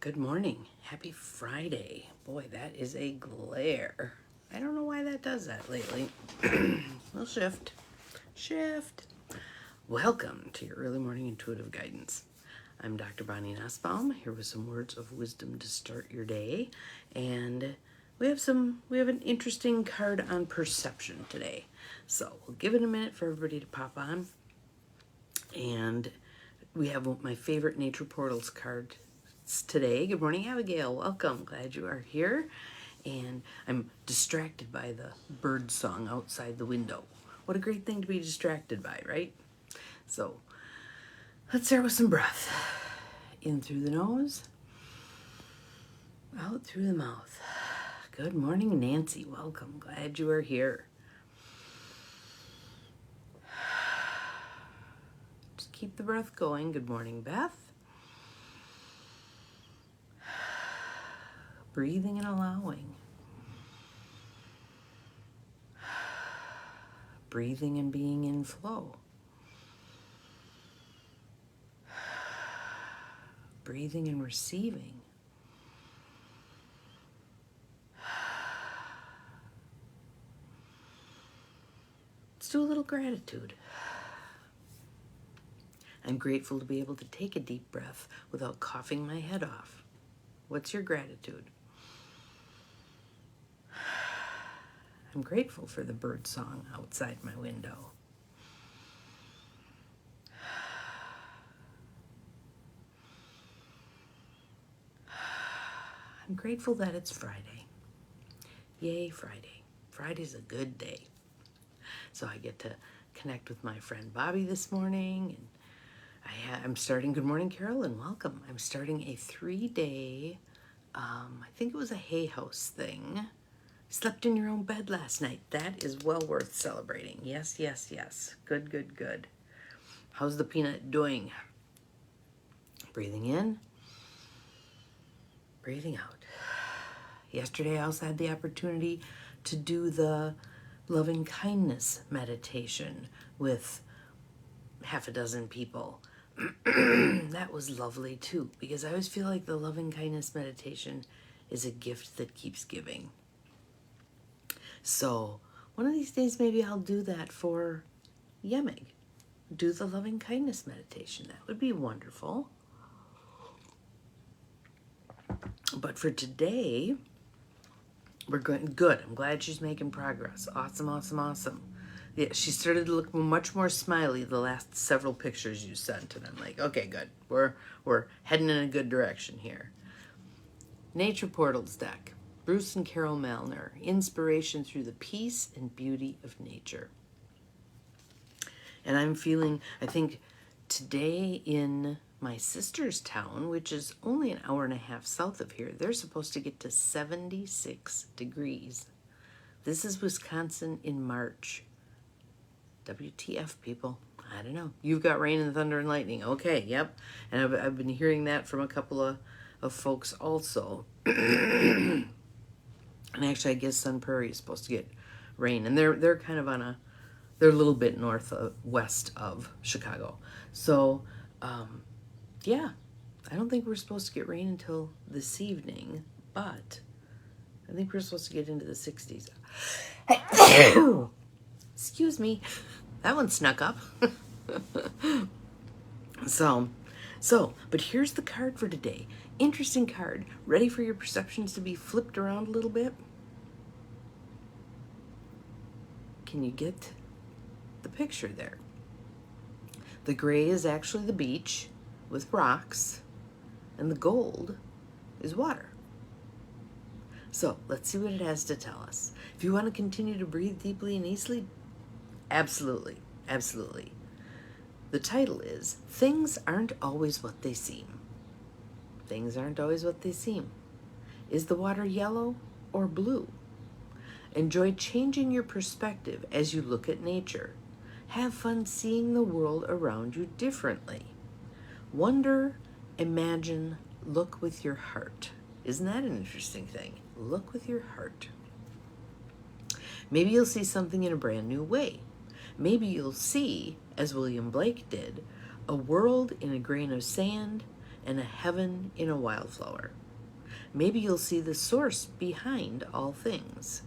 Good morning. Happy Friday. Boy, that is a glare. I don't know why that does that lately. We'll shift. Shift. Welcome to your early morning intuitive guidance. I'm Dr. Bonnie Nussbaum, here with some words of wisdom to start your day. And we have an interesting card on perception today. So we'll give it a minute for everybody to pop on. And we have my favorite Nature Portals card today. Good morning, Abigail. Welcome. Glad you are here. And I'm distracted by the bird song outside the window. What a great thing to be distracted by, right? So let's start with some breath. In through the nose, out through the mouth. Good morning, Nancy. Welcome. Glad you are here. Just keep the breath going. Good morning, Beth. Breathing and allowing. Breathing and being in flow. Breathing and receiving. Let's do a little gratitude. I'm grateful to be able to take a deep breath without coughing my head off. What's your gratitude? I'm grateful for the bird song outside my window. I'm grateful that it's Friday. Yay, Friday. Friday's a good day. So I get to connect with my friend Bobby this morning. And I'm starting, good morning, Carolyn, welcome. I'm starting a 3-day, I think it was a hay house thing. Slept in your own bed last night. That is well worth celebrating. Yes, yes, yes. Good, good, good. How's the peanut doing? Breathing in. Breathing out. Yesterday I also had the opportunity to do the loving kindness meditation with half a dozen people. That was lovely too, because I always feel like the loving kindness meditation is a gift that keeps giving. So one of these days maybe I'll do that for YEMIG. Do the loving kindness meditation. That would be wonderful. But for today, we're going good. I'm glad she's making progress. Awesome, awesome, awesome. Yeah, she started to look much more smiley the last several pictures you sent, and I'm like, okay, good. We're heading in a good direction here. Nature Portals deck. Bruce and Carol Malner. Inspiration through the peace and beauty of nature. And I'm feeling, I think today in my sister's town, which is only an hour and a half south of here, they're supposed to get to 76 degrees. This is Wisconsin in March. WTF, people. I don't know. You've got rain and thunder and lightning. Okay, yep. And I've been hearing that from a couple of folks also. And actually, I guess Sun Prairie is supposed to get rain. And they're kind of they're a little bit west of Chicago. So, yeah, I don't think we're supposed to get rain until this evening, but I think we're supposed to get into the 60s. Excuse me. That one snuck up. But here's the card for today. Interesting card. Ready for your perceptions to be flipped around a little bit? Can you get the picture there? The gray is actually the beach with rocks, and the gold is water. So let's see what it has to tell us. If you want to continue to breathe deeply and easily, absolutely, absolutely. The title is Things Aren't Always What They Seem. Things aren't always what they seem. Is the water yellow or blue? Enjoy changing your perspective as you look at nature. Have fun seeing the world around you differently. Wonder, imagine, look with your heart. Isn't that an interesting thing? Look with your heart. Maybe you'll see something in a brand new way. Maybe you'll see, as William Blake did, a world in a grain of sand, and a heaven in a wildflower. Maybe you'll see the source behind all things.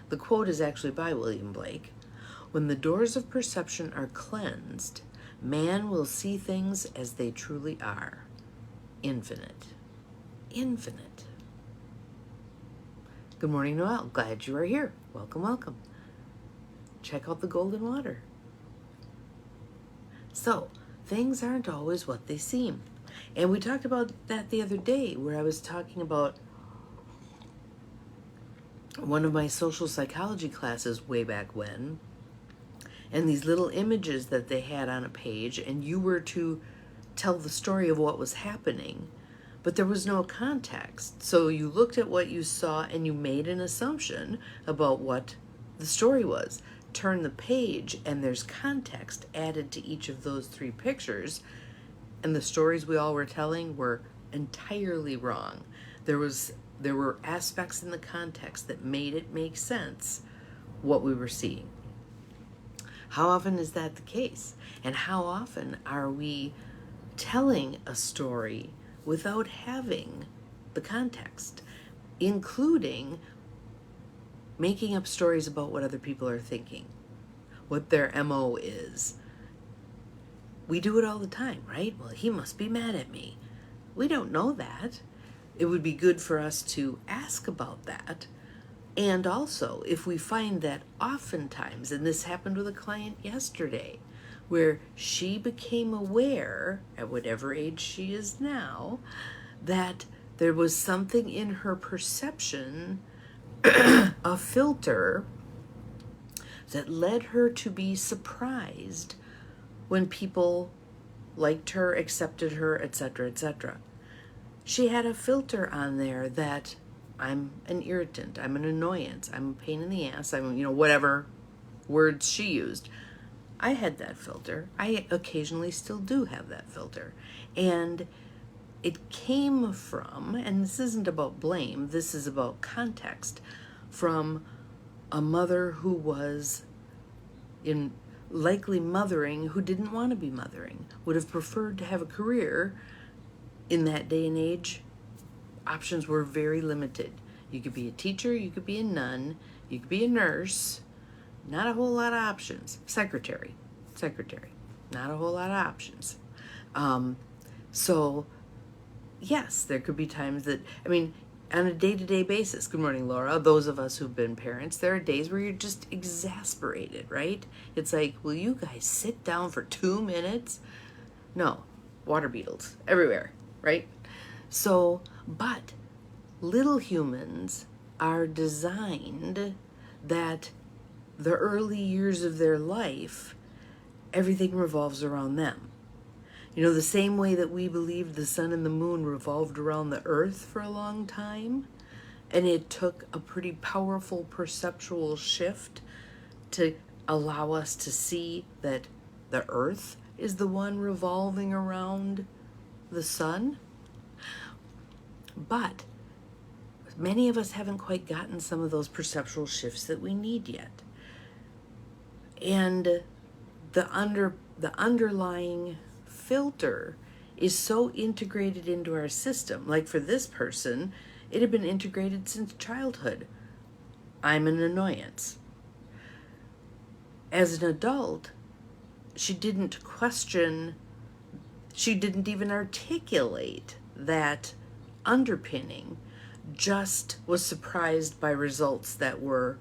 The quote is actually by William Blake. When the doors of perception are cleansed, man will see things as they truly are. Infinite. Infinite. Good morning, Noel. Glad you are here. Welcome, welcome. Check out the golden water. So, things aren't always what they seem. And we talked about that the other day, where I was talking about one of my social psychology classes way back when, and these little images that they had on a page, and you were to tell the story of what was happening, but there was no context. So you looked at what you saw and you made an assumption about what the story was. Turn the page and there's context added to each of those three pictures, and the stories we all were telling were entirely wrong. There were aspects in the context that made it make sense what we were seeing. How often is that the case? And how often are we telling a story without having the context, including making up stories about what other people are thinking, what their MO is? We do it all the time, right? Well, he must be mad at me. We don't know that. It would be good for us to ask about that. And also, if we find that oftentimes, and this happened with a client yesterday, where she became aware, at whatever age she is now, that there was something in her perception, a filter, that led her to be surprised when people liked her, accepted her, etc., etc. She had a filter on there that I'm an irritant, I'm an annoyance, I'm a pain in the ass, I'm, whatever words she used. I had that filter. I occasionally still do have that filter. And it came from, and this isn't about blame, this is about context, from a mother who was likely mothering who didn't want to be mothering, would have preferred to have a career. In that day and age, options were very limited. You could be a teacher, you could be a nun, you could be a nurse. Not a whole lot of options. Secretary. Not a whole lot of options. So, yes, there could be times that, on a day-to-day basis, good morning, Laura, those of us who've been parents, there are days where you're just exasperated, right? It's like, will you guys sit down for 2 minutes? No, water beetles everywhere, right? So, but little humans are designed that the early years of their life, everything revolves around them. The same way that we believed the sun and the moon revolved around the earth for a long time, and it took a pretty powerful perceptual shift to allow us to see that the earth is the one revolving around the sun. But many of us haven't quite gotten some of those perceptual shifts that we need yet. And the underlying filter is so integrated into our system. Like for this person, it had been integrated since childhood. I'm an annoyance. As an adult, she didn't question, she didn't even articulate that underpinning, just was surprised by results that were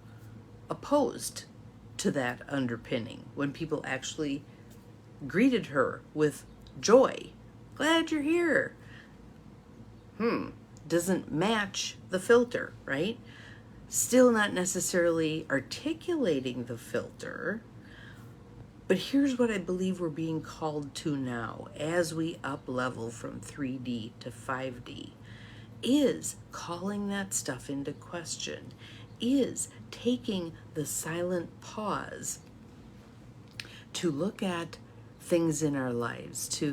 opposed to that underpinning when people actually greeted her with joy. Glad you're here. Doesn't match the filter, right? Still not necessarily articulating the filter. But here's what I believe we're being called to now as we up level from 3D to 5D, is calling that stuff into question, is taking the silent pause to look at things in our lives.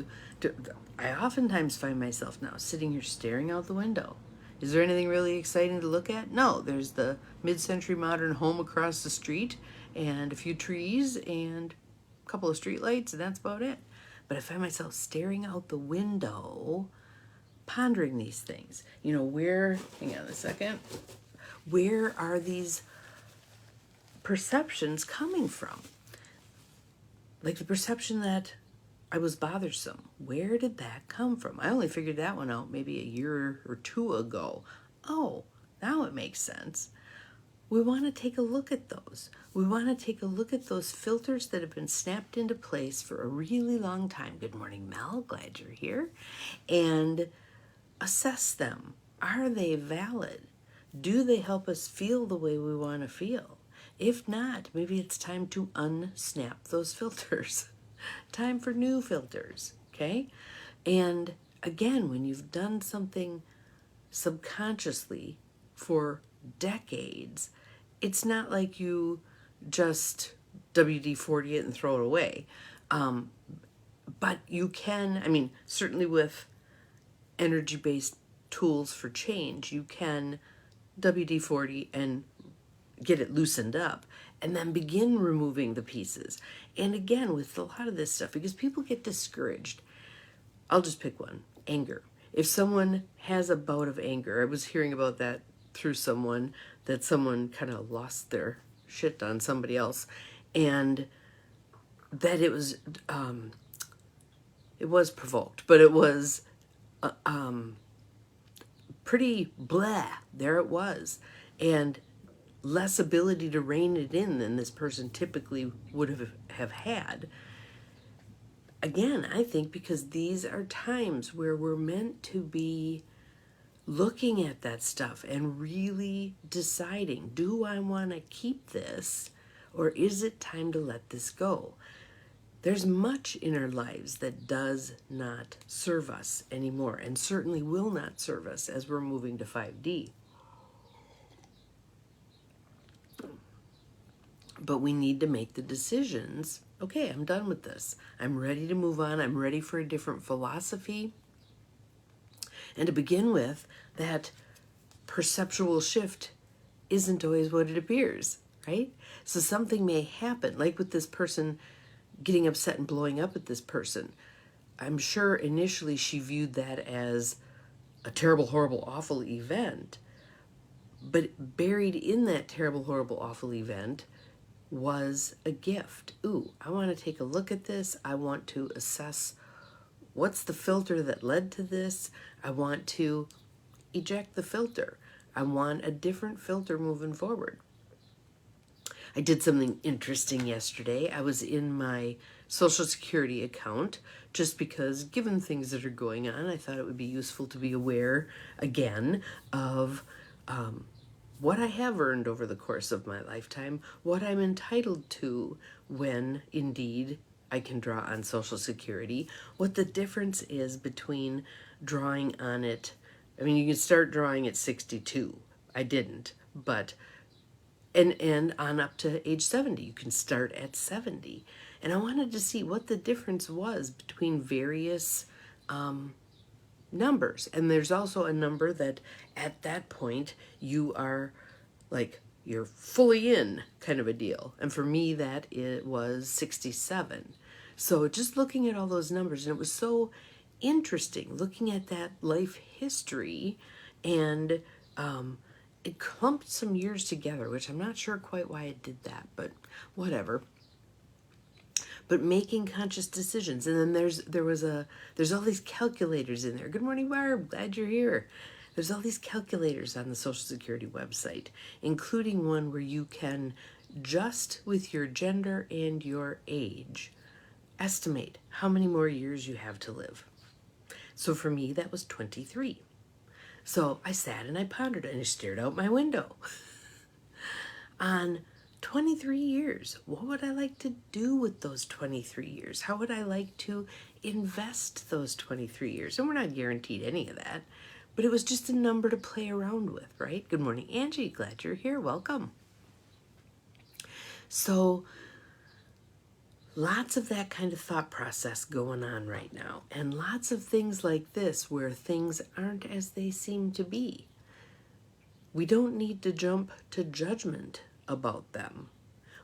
I oftentimes find myself now sitting here staring out the window. Is there anything really exciting to look at? No, there's the mid-century modern home across the street and a few trees and a couple of street lights, and that's about it. But I find myself staring out the window pondering these things. You know, hang on a second, where are these perceptions coming from? Like the perception that I was bothersome. Where did that come from? I only figured that one out maybe a year or two ago. Oh, now it makes sense. We want to take a look at those. We want to take a look at those filters that have been snapped into place for a really long time. Good morning, Mel. Glad you're here. And assess them. Are they valid? Do they help us feel the way we want to feel? If not, maybe it's time to unsnap those filters. Time for new filters, okay? And again, when you've done something subconsciously for decades, it's not like you just WD-40 it and throw it away. But you can, I mean, certainly with energy-based tools for change, you can WD-40 and get it loosened up and then begin removing the pieces. And again, with a lot of this stuff, because people get discouraged, I'll just pick one, anger. If someone has a bout of anger, I was hearing about that through someone, that someone kind of lost their shit on somebody else, and that it was provoked, but it was pretty blah. There it was, and less ability to rein it in than this person typically would have had. Again, I think because these are times where we're meant to be looking at that stuff and really deciding, do I want to keep this, or is it time to let this go? There's much in our lives that does not serve us anymore, and certainly will not serve us as we're moving to 5D. But we need to make the decisions. Okay, I'm done with this. I'm ready to move on. I'm ready for a different philosophy. And to begin with, that perceptual shift isn't always what it appears, right? So something may happen, like with this person getting upset and blowing up at this person. I'm sure initially she viewed that as a terrible, horrible, awful event. But buried in that terrible, horrible, awful event was a gift. Ooh, I want to take a look at this. I want to assess what's the filter that led to this. I want to eject the filter. I want a different filter moving forward. I did something interesting yesterday. I was in my Social Security account just because, given things that are going on, I thought it would be useful to be aware again of what I have earned over the course of my lifetime, what I'm entitled to when indeed I can draw on Social Security, what the difference is between drawing on it. I mean, you can start drawing at 62. I didn't, but and on up to age 70. You can start at 70. And I wanted to see what the difference was between various numbers. And there's also a number that at that point you are like, you're fully in kind of a deal. And for me, that it was 67. So just looking at all those numbers, and it was so interesting looking at that life history, and it clumped some years together, which I'm not sure quite why it did that, but whatever. But making conscious decisions. And then there's all these calculators in there. Good morning, Barb. Glad you're here. There's all these calculators on the Social Security website, including one where you can, just with your gender and your age, estimate how many more years you have to live. So for me, that was 23. So I sat and I pondered and I stared out my window. On 23 years, what would I like to do with those 23 years? How would I like to invest those 23 years? And we're not guaranteed any of that, but it was just a number to play around with, right? Good morning, Angie. Glad you're here. Welcome. So lots of that kind of thought process going on right now, and lots of things like this where things aren't as they seem to be. We don't need to jump to judgment about them.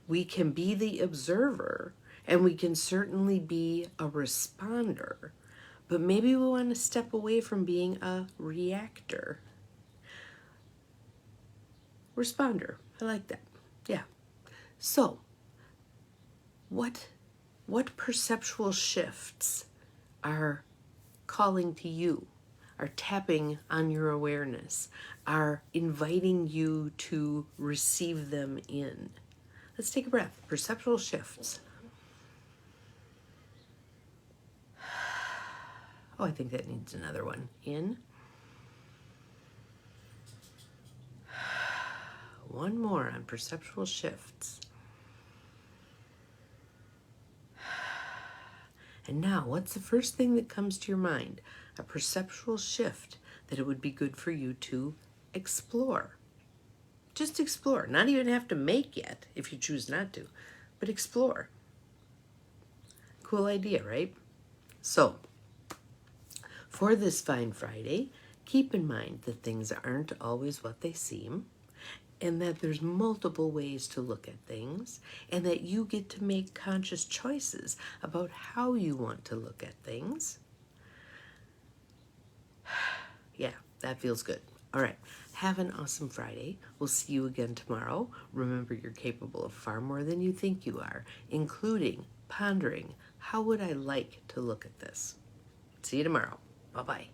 We can be the observer, and we can certainly be a responder, But maybe we want to step away from being a reactor. Responder. I like that. Yeah. So, what perceptual shifts are calling to you, are tapping on your awareness, are inviting you to receive them in? Let's take a breath. Perceptual shifts. Oh, I think that needs another one. In. One more on perceptual shifts. And now, what's the first thing that comes to your mind? A perceptual shift that it would be good for you to explore. Just explore. Not even have to make yet, if you choose not to, but explore. Cool idea, right? So, for this fine Friday, keep in mind that things aren't always what they seem, and that there's multiple ways to look at things, and that you get to make conscious choices about how you want to look at things. Yeah, that feels good. All right, have an awesome Friday. We'll see you again tomorrow. Remember, you're capable of far more than you think you are, including pondering, how would I like to look at this? See you tomorrow. Bye-bye.